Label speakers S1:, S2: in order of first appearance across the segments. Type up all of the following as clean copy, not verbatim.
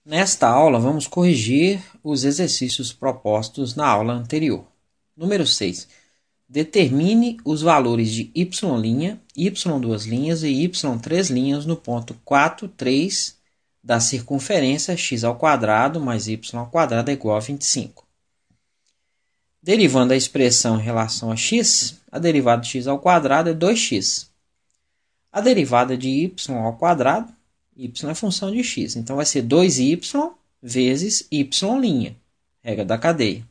S1: Nesta aula, vamos corrigir os exercícios propostos na aula anterior. Número 6. Determine os valores de y', y2' e y3' no ponto 4, 3 da circunferência x² mais y² é igual a 25. Derivando a expressão em relação a x, a derivada de x² é 2x. A derivada de y², y é função de x, então vai ser 2y vezes y', regra da cadeia.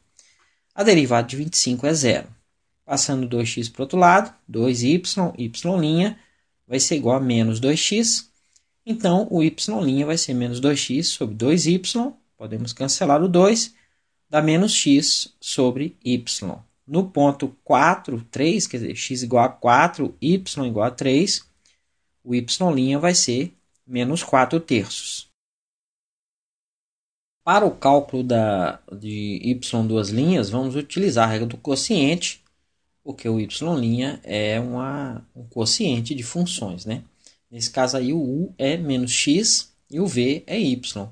S1: A derivada de 25 é zero. Passando 2x para o outro lado, 2y, y' vai ser igual a menos 2x. Então, o y' vai ser menos 2x sobre 2y, podemos cancelar o 2, dá menos x sobre y. No ponto 4, 3, quer dizer, x igual a 4, y igual a 3, o y' vai ser menos 4/3. Para o cálculo de y2', vamos utilizar a regra do quociente, porque o y' é um quociente de funções, né? Nesse caso aí, o u é menos x e o v é y.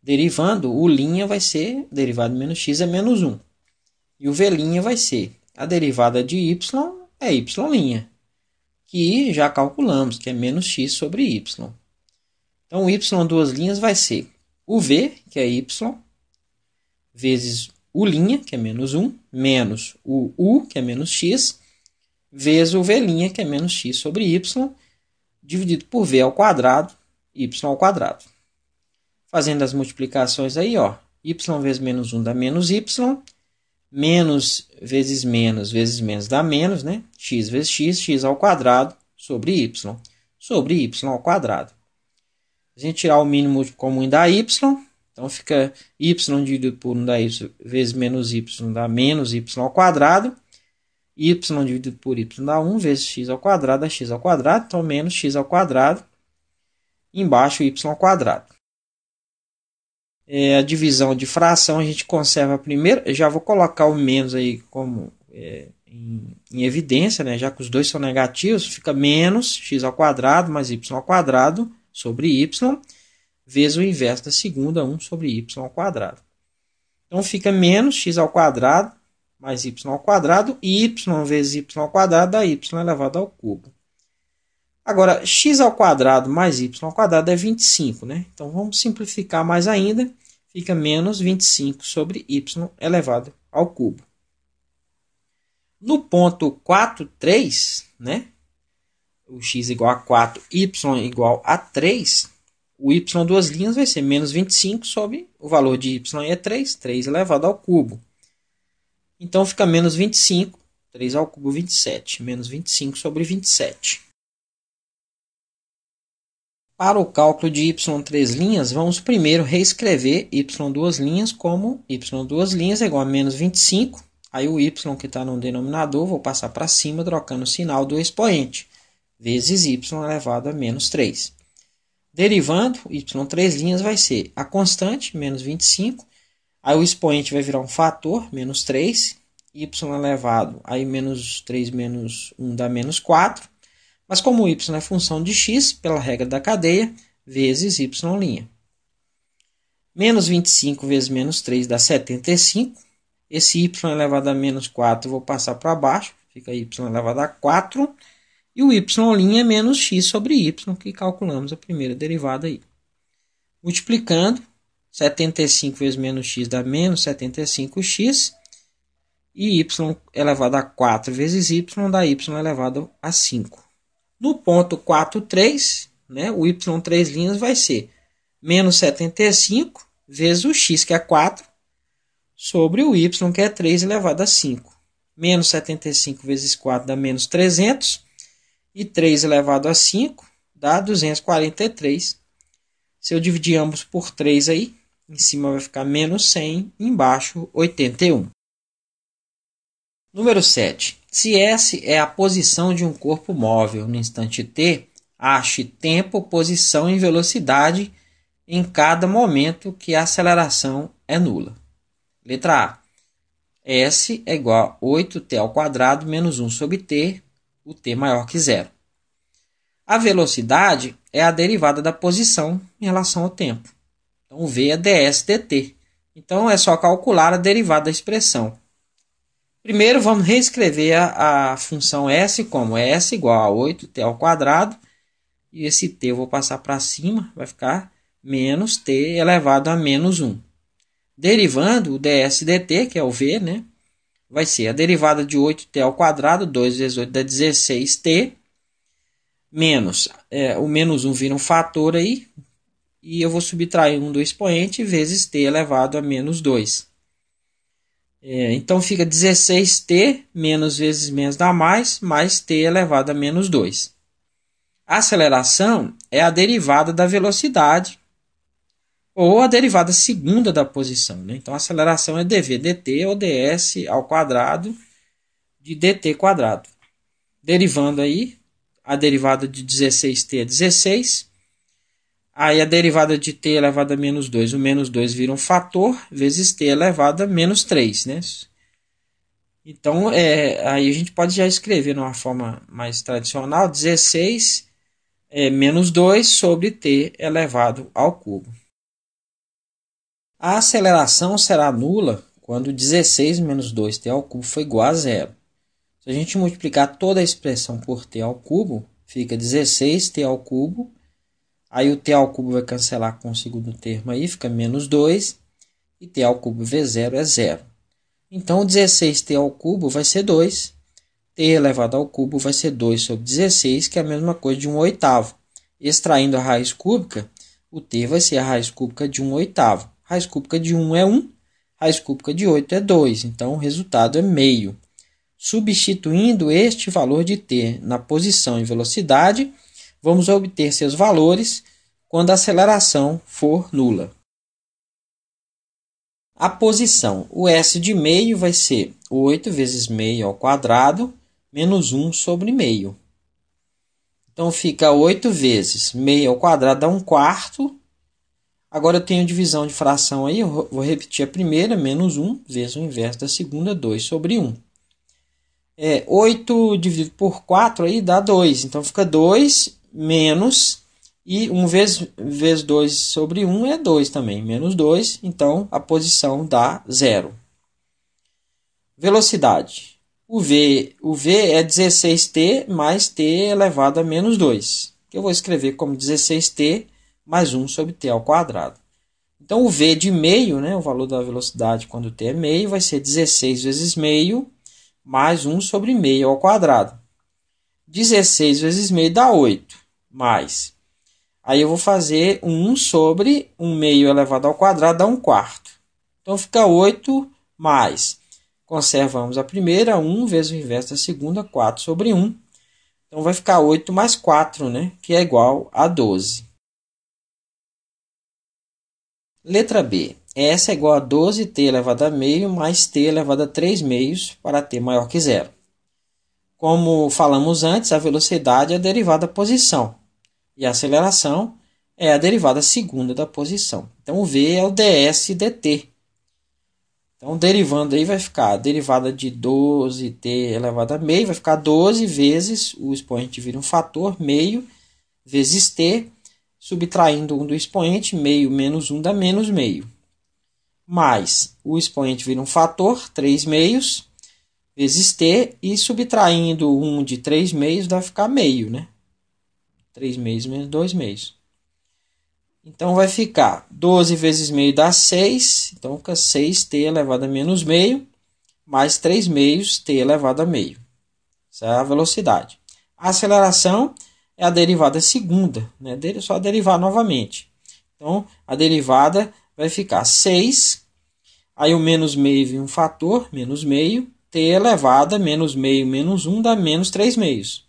S1: Derivando, o linha vai ser, derivada de menos x é menos 1. E o v' vai ser, a derivada de y é y', que já calculamos, que é menos x sobre y. Então, o y2' vai ser o v, que é y, vezes o linha, que é menos 1, menos o u, que é menos x, vezes o v', que é menos x sobre y, dividido por v ao quadrado, y². Fazendo as multiplicações aí, ó, y vezes menos 1 dá menos y, menos vezes menos dá menos, né? X vezes x² sobre y². A gente tirar o mínimo comum dá y, então fica y dividido por 1 dá y, vezes menos y dá menos y². Y dividido por y dá 1, vezes x² dá x², então menos x², embaixo y². A divisão de fração a gente conserva primeiro, eu já vou colocar o menos aí como em evidência, né? Já que os dois são negativos, fica menos x² mais y² sobre y, vezes o inverso da segunda, 1 sobre y². Então fica menos x² mais y², e y vezes y² dá y elevado ao cubo. Agora, x² mais y² é 25, né? Então vamos simplificar mais ainda, fica menos 25 sobre y elevado ao cubo. No ponto 4, 3, né? O x igual a 4, y igual a 3, o y2' vai ser menos 25 sobre o valor de y é 3, 3 elevado ao cubo. Então fica menos 25, 3 ao cubo 27, menos 25 sobre 27. Para o cálculo de y3', vamos primeiro reescrever y2' como y2' é igual a menos 25. Aí o y que está no denominador, vou passar para cima, trocando o sinal do expoente, vezes y elevado a menos 3. Derivando, y3' vai ser a constante, menos 25. Aí o expoente vai virar um fator, menos 3. Y elevado, aí menos 3 menos 1 dá menos 4. Mas como y é função de x, pela regra da cadeia, vezes y'. Menos 25 vezes menos 3 dá 75. Esse y elevado a menos 4 eu vou passar para baixo, fica y elevado a 4. E o y' é menos x sobre y, que calculamos a primeira derivada aí. Multiplicando, 75 vezes menos x dá menos 75x. E y elevado a 4 vezes y dá y elevado a 5. No ponto 4, 3, né, o y3' vai ser menos 75 vezes o x, que é 4, sobre o y, que é 3 elevado a 5. Menos 75 vezes 4 dá menos 300. E 3 elevado a 5 dá 243. Se eu dividir ambos por 3 aí, em cima vai ficar menos 100, embaixo 81. Número 7. Se S é a posição de um corpo móvel no instante t, ache tempo, posição e velocidade em cada momento que a aceleração é nula. Letra A. S é igual a 8t² menos 1 sobre t, o t maior que zero. A velocidade é a derivada da posição em relação ao tempo. Então, o V é ds dt. Então, é só calcular a derivada da expressão. Primeiro, vamos reescrever a função s como s igual a 8t ao quadrado. E esse t eu vou passar para cima, vai ficar menos t elevado a menos 1. Derivando o ds dt, que é o v, né? Vai ser a derivada de 8t ao quadrado, 2 vezes 8 dá 16t, menos, o menos 1 vira um fator aí, e eu vou subtrair 1 do expoente, vezes t elevado a menos 2. Então, fica 16t, menos vezes menos dá mais t elevado a menos 2. A aceleração é a derivada da velocidade, ou a derivada segunda da posição, né? Então, a aceleração é dv dt ou ds ao quadrado de dt quadrado. Derivando aí, a derivada de 16t é 16. Aí, a derivada de t elevado a menos 2. O menos 2 vira um fator, vezes t elevado a menos 3, né? Então, aí a gente pode já escrever de uma forma mais tradicional, 16 menos 2 sobre t elevado ao cubo. A aceleração será nula quando 16 menos 2t ao cubo for igual a zero. Se a gente multiplicar toda a expressão por t ao cubo, fica 16t ao cubo. Aí o t ao cubo vai cancelar com o segundo termo aí, fica menos 2. E t ao cubo vezes 0 é 0. Então, 16t ao cubo vai ser 2. T elevado ao cubo vai ser 2 sobre 16, que é a mesma coisa de 1 oitavo. Extraindo a raiz cúbica, o t vai ser a raiz cúbica de 1 oitavo. Raiz cúbica de 1 é 1, raiz cúbica de 8 é 2. Então, o resultado é meio. Substituindo este valor de t na posição e velocidade, vamos obter seus valores quando a aceleração for nula. A posição, o s de meio vai ser 8 vezes meio ao quadrado, menos 1 sobre meio. Então, fica 8 vezes meio ao quadrado, dá 1/4. Agora, eu tenho divisão de fração aí, eu vou repetir a primeira, menos 1, vezes o inverso da segunda, 2 sobre 1. 8 dividido por 4 aí dá 2, então fica 2 menos, e 1 vezes 2 sobre 1 é 2 também, menos 2, então a posição dá 0. Velocidade. O v é 16t mais t elevado a menos 2, que eu vou escrever como 16t mais 1 sobre t ao quadrado. Então, o v de meio, né, o valor da velocidade quando t é meio, vai ser 16 vezes meio mais 1 sobre meio ao quadrado. 16 vezes meio dá 8, mais. Aí eu vou fazer 1 sobre 1 meio elevado ao quadrado, dá 1/4. Então, fica 8 mais. Conservamos a primeira, 1 vezes o inverso da segunda, 4 sobre 1. Então, vai ficar 8 mais 4, né, que é igual a 12. Letra B. S é igual a 12t elevado a meio mais t elevado a 3 meios para t maior que zero. Como falamos antes, a velocidade é a derivada da posição. E a aceleração é a derivada segunda da posição. Então, o v é o ds dt. Então, derivando aí vai ficar a derivada de 12t elevado a meio, vai ficar 12 vezes, o expoente vira um fator, meio, vezes t, subtraindo 1 do expoente, meio menos 1 dá menos meio. Mais, o expoente vira um fator, 3 meios, vezes t, e subtraindo 1 de 3 meios vai ficar meio, né? 3 meios menos 2 meios. Então, vai ficar 12 vezes meio dá 6, então fica 6t elevado a menos meio, mais 3 meios t elevado a meio. Essa é a velocidade. A aceleração é a derivada segunda, né? Só derivar novamente. Então, a derivada vai ficar 6, aí o menos meio vem um fator, menos meio, t elevado a menos meio menos 1 dá menos 3 meios.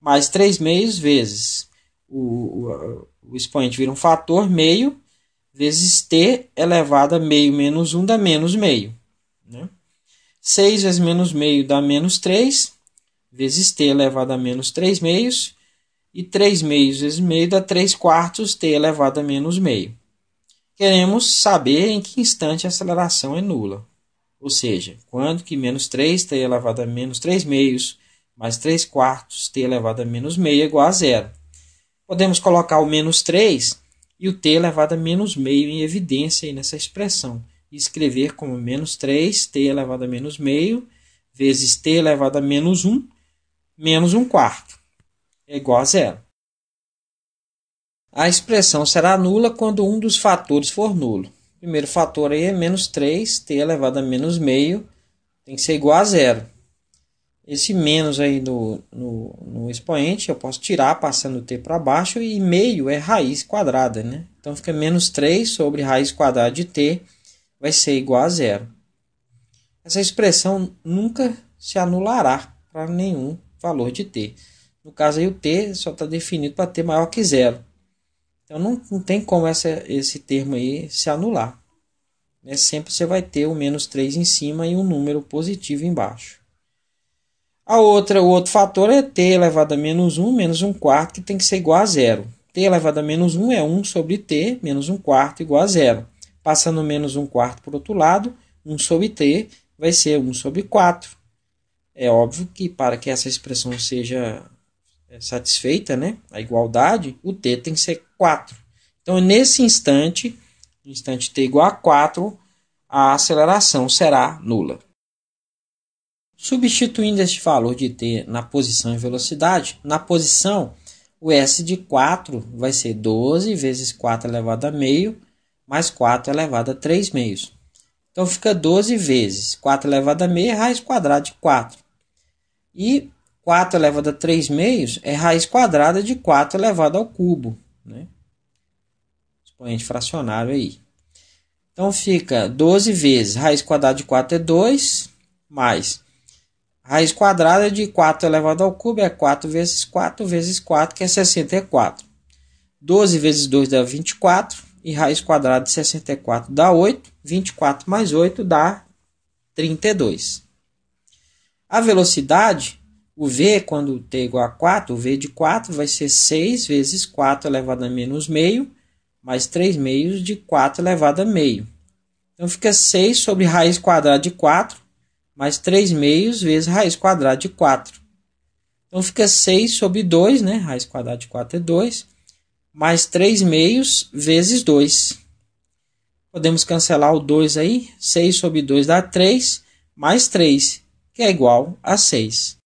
S1: Mais 3 meios vezes o expoente vira um fator, meio, vezes t elevado a meio menos 1 dá menos meio. Né? 6 vezes menos meio dá menos 3, vezes t elevado a menos 3 meios, e 3 meios vezes meio dá 3/4 t elevado a menos meio. Queremos saber em que instante a aceleração é nula. Ou seja, quando que menos 3t elevado a menos 3 meios mais 3/4 t elevado a menos meio é igual a zero. Podemos colocar o menos 3 e o t elevado a menos meio em evidência aí nessa expressão. E escrever como menos 3t elevado a menos meio vezes t elevado a menos 1 menos 1/4 é igual a zero. A expressão será nula quando um dos fatores for nulo. O primeiro fator aí é menos 3t elevado a menos meio, tem que ser igual a zero. Esse menos aí no expoente eu posso tirar passando o t para baixo, e meio é raiz quadrada, né? Então fica menos 3 sobre raiz quadrada de t vai ser igual a zero. Essa expressão nunca se anulará para nenhum valor de t. No caso aí o t só está definido para t maior que zero. Então não tem como esse termo aí se anular. Né? Sempre você vai ter o menos 3 em cima e um número positivo embaixo. O outro fator é t elevado a menos 1 menos 1/4, que tem que ser igual a zero. T elevado a menos 1 é 1 sobre t menos 1/4 igual a zero. Passando menos 1/4 para o outro lado, 1 sobre t vai ser 1 sobre 4. É óbvio que para que essa expressão seja satisfeita, né, a igualdade, o t tem que ser 4. Então, nesse instante, no instante t igual a 4, a aceleração será nula. Substituindo este valor de t na posição e velocidade, na posição, o s de 4 vai ser 12 vezes 4 elevado a meio, mais 4 elevado a 3 meios. Então, fica 12 vezes 4 elevado a meio é raiz quadrada de 4. E 4 elevado a 3 meios é raiz quadrada de 4 elevado ao cubo. Né? Expoente fracionário aí. Então, fica 12 vezes raiz quadrada de 4 é 2, mais raiz quadrada de 4 elevado ao cubo é 4 vezes 4 vezes 4, que é 64. 12 vezes 2 dá 24, e raiz quadrada de 64 dá 8. 24 mais 8 dá 32. A velocidade, o v, quando t é igual a 4, o v de 4 vai ser 6 vezes 4 elevado a menos meio, mais 3 meios de 4 elevado a meio. Então, fica 6 sobre raiz quadrada de 4, mais 3 meios vezes raiz quadrada de 4. Então, fica 6 sobre 2, né? Raiz quadrada de 4 é 2, mais 3 meios vezes 2. Podemos cancelar o 2 aí. 6 sobre 2 dá 3, mais 3, que é igual a 6.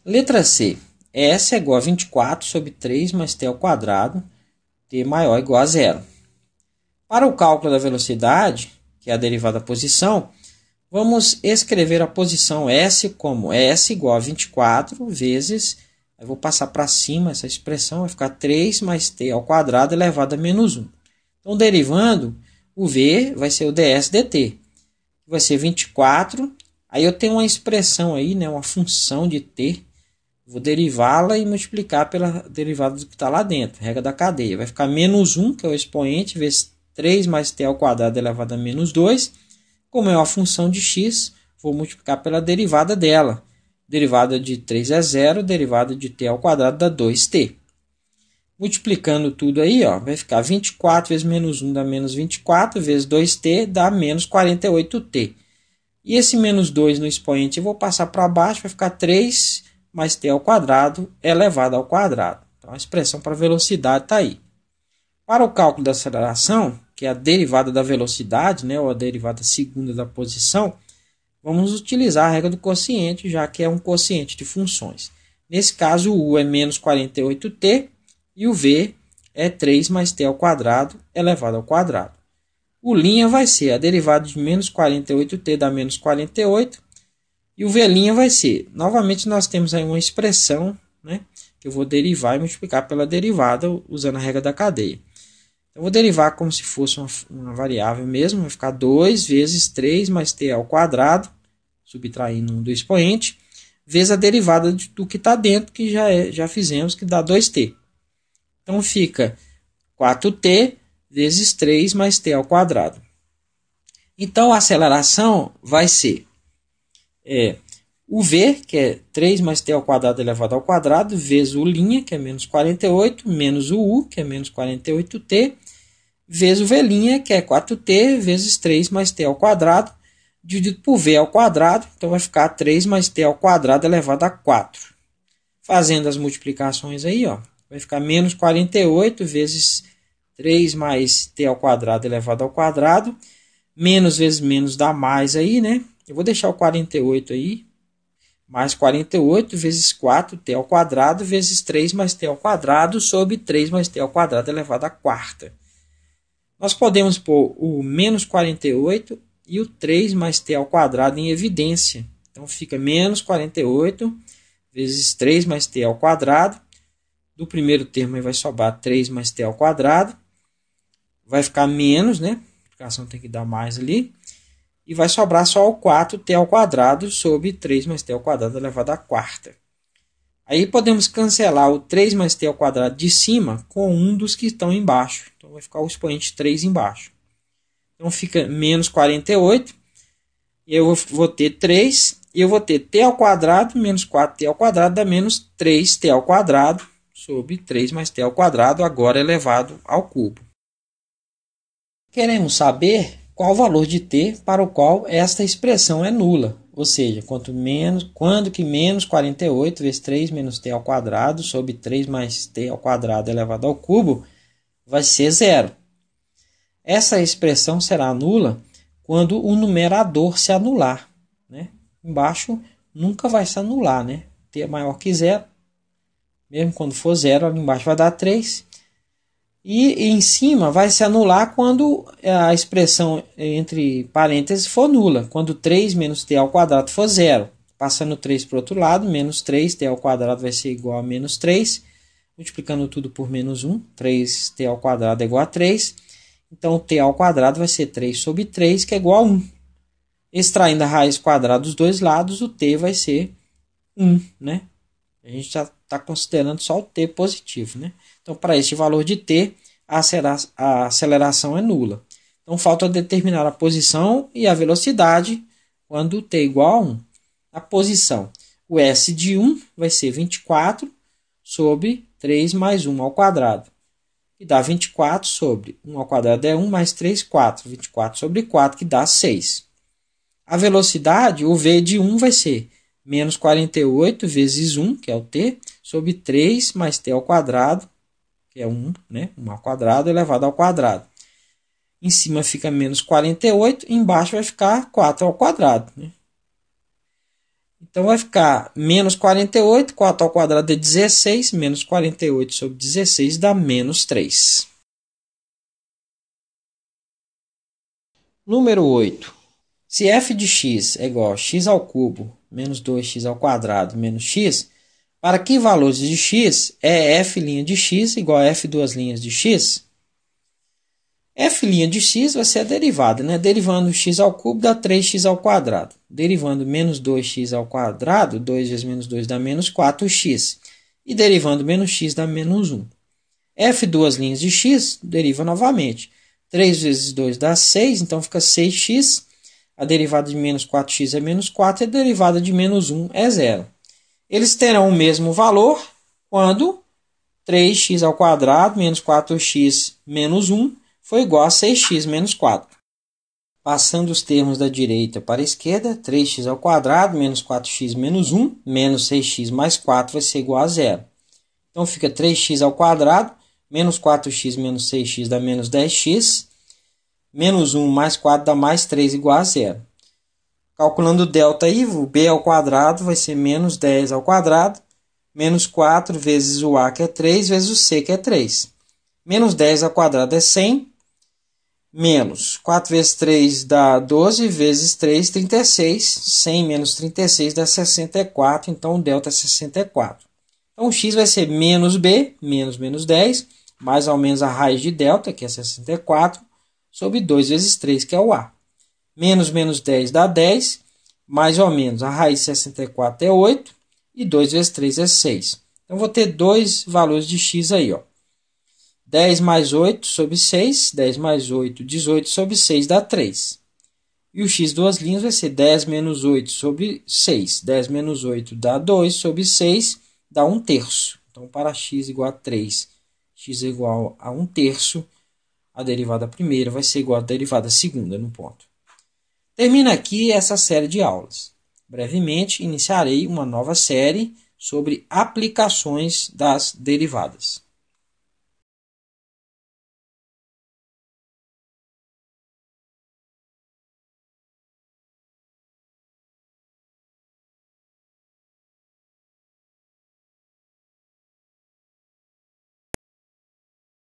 S1: Letra C. S é igual a 24 sobre 3 mais t ao quadrado, t maior ou igual a zero. Para o cálculo da velocidade, que é a derivada da posição, vamos escrever a posição S como S igual a 24 vezes, eu vou passar para cima essa expressão, vai ficar 3 mais t ao quadrado elevado a menos 1. Então, derivando, o v vai ser o ds dt, vai ser 24, aí eu tenho uma expressão aí, né, uma função de t, vou derivá-la e multiplicar pela derivada do que está lá dentro, regra da cadeia. Vai ficar menos 1, que é o expoente, vezes 3 mais t ao quadrado elevado a menos 2. Como é uma função de x, vou multiplicar pela derivada dela. Derivada de 3 é 0, derivada de t ao quadrado dá 2t. Multiplicando tudo aí, ó, vai ficar 24 vezes menos 1 dá menos 24, vezes 2t dá menos 48t. E esse menos 2 no expoente eu vou passar para baixo, vai ficar 3 mais t ao quadrado elevado ao quadrado. Então, a expressão para velocidade está aí. Para o cálculo da aceleração, que é a derivada da velocidade, né, ou a derivada segunda da posição, vamos utilizar a regra do quociente, já que é um quociente de funções. Nesse caso, o u é menos 48t e o v é 3 mais t ao quadrado elevado ao quadrado. O linha vai ser a derivada de menos 48t dá menos 48, e o v' vai ser, novamente nós temos aí uma expressão, né, que eu vou derivar e multiplicar pela derivada usando a regra da cadeia. Eu vou derivar como se fosse uma variável mesmo, vai ficar 2 vezes 3 mais t ao quadrado, subtraindo 1 do expoente, vezes a derivada do que está dentro, que já fizemos, que dá 2t. Então, fica 4t vezes 3 mais t ao quadrado. Então, a aceleração vai ser o v, que é 3 mais t ao quadrado elevado ao quadrado, vezes o linha, que é menos 48, menos o u, que é menos 48t, vezes o v', que é 4t, vezes 3 mais t ao quadrado, dividido por v ao quadrado, então vai ficar 3 mais t ao quadrado elevado a 4. Fazendo as multiplicações aí, ó, Vai ficar menos 48 vezes 3 mais t ao quadrado elevado ao quadrado. Menos vezes menos dá mais aí, né? Eu vou deixar o 48 aí. Mais 48 vezes 4t ao quadrado vezes 3 mais t ao quadrado sobre 3 mais t ao quadrado elevado à quarta. Nós podemos pôr o menos 48 e o 3 mais t ao quadrado em evidência. Então fica menos 48 vezes 3 mais t ao quadrado. Do primeiro termo aí vai sobrar 3 mais t ao quadrado. Vai ficar menos, né? A multiplicação tem que dar mais ali. E vai sobrar só o 4t ao quadrado sobre 3 mais t ao quadrado elevado à quarta. Aí podemos cancelar o 3 mais t ao quadrado de cima com um dos que estão embaixo. Então vai ficar o expoente 3 embaixo. Então fica menos 48. E eu vou ter 3. E eu vou ter t ao quadrado menos 4t ao quadrado dá menos 3t ao quadrado sobre 3 mais t ao quadrado, agora elevado ao cubo. Queremos saber qual o valor de t para o qual esta expressão é nula. Ou seja, quando que menos 48 vezes 3 menos t ao quadrado sobre 3 mais t ao quadrado elevado ao cubo vai ser zero. Essa expressão será nula quando o numerador se anular, né? Embaixo nunca vai se anular, né? T é maior que zero. Mesmo quando for zero, ali embaixo vai dar 3. E em cima vai se anular quando a expressão entre parênteses for nula. Quando 3 menos t ao quadrado for zero. Passando 3 para o outro lado, menos 3t ao quadrado vai ser igual a menos 3. Multiplicando tudo por menos 1, 3t ao quadrado é igual a 3. Então, t ao quadrado vai ser 3 sobre 3, que é igual a 1. Extraindo a raiz quadrada dos dois lados, o t vai ser 1, né? A gente já está considerando só o t positivo, né? Então, para este valor de t, a aceleração é nula. Então, falta determinar a posição e a velocidade quando t é igual a 1. A posição, o s de 1 vai ser 24 sobre 3 mais 1 ao quadrado. Que dá 24 sobre 1 ao quadrado é 1 mais 3, 4. 24 sobre 4, que dá 6. A velocidade, o v de 1 vai ser menos 48 vezes 1, que é o t, sobre 3 mais t ao quadrado, que é 1, né? 1 ao quadrado elevado ao quadrado. Em cima fica menos 48, embaixo vai ficar 4 ao quadrado, né? Então vai ficar menos 48, 4 ao quadrado é 16, menos 48 sobre 16 dá menos 3. Número 8. Se f de x é igual a x ao cubo menos 2x ao quadrado menos x, para que valores de x é f' de x igual a f duas linhas de x? F' de x vai ser a derivada, né? Derivando x ao cubo dá 3x ao quadrado. Derivando menos 2x ao quadrado, 2 vezes menos 2 dá menos 4x. E derivando menos x dá menos 1. F duas linhas de x deriva novamente. 3 vezes 2 dá 6, então fica 6x. A derivada de menos 4x é menos 4 e a derivada de menos 1 é 0. Eles terão o mesmo valor quando 3x ao quadrado menos 4x menos 1 foi igual a 6x menos 4. Passando os termos da direita para a esquerda, 3x ao quadrado menos 4x menos 1 menos 6x mais 4 vai ser igual a 0. Então fica 3x ao quadrado menos 4x menos 6x dá menos 10x. Menos 1 mais 4 dá mais 3 igual a 0. Calculando o delta aí, o b ao quadrado vai ser menos 10 ao quadrado, menos 4 vezes o a, que é 3, vezes o c, que é 3. Menos 10 ao quadrado é 100, menos 4 vezes 3 dá 12, vezes 3, 36. 100 menos 36 dá 64, então o delta é 64. Então o x vai ser menos b, menos 10, mais ou menos a raiz de delta, que é 64, sobre 2 vezes 3, que é o A. Menos 10 dá 10, mais ou menos a raiz de 64 é 8, e 2 vezes 3 é 6. Então, vou ter dois valores de x aí, ó. 10 mais 8 sobre 6, 10 mais 8, 18 sobre 6 dá 3. E o x duas linhas vai ser 10 menos 8 sobre 6. 10 menos 8 dá 2 sobre 6, dá 1/3. Então, para x igual a 3, x é igual a 1/3, a derivada primeira vai ser igual à derivada segunda no ponto. Termina aqui essa série de aulas. Brevemente, iniciarei uma nova série sobre aplicações das derivadas.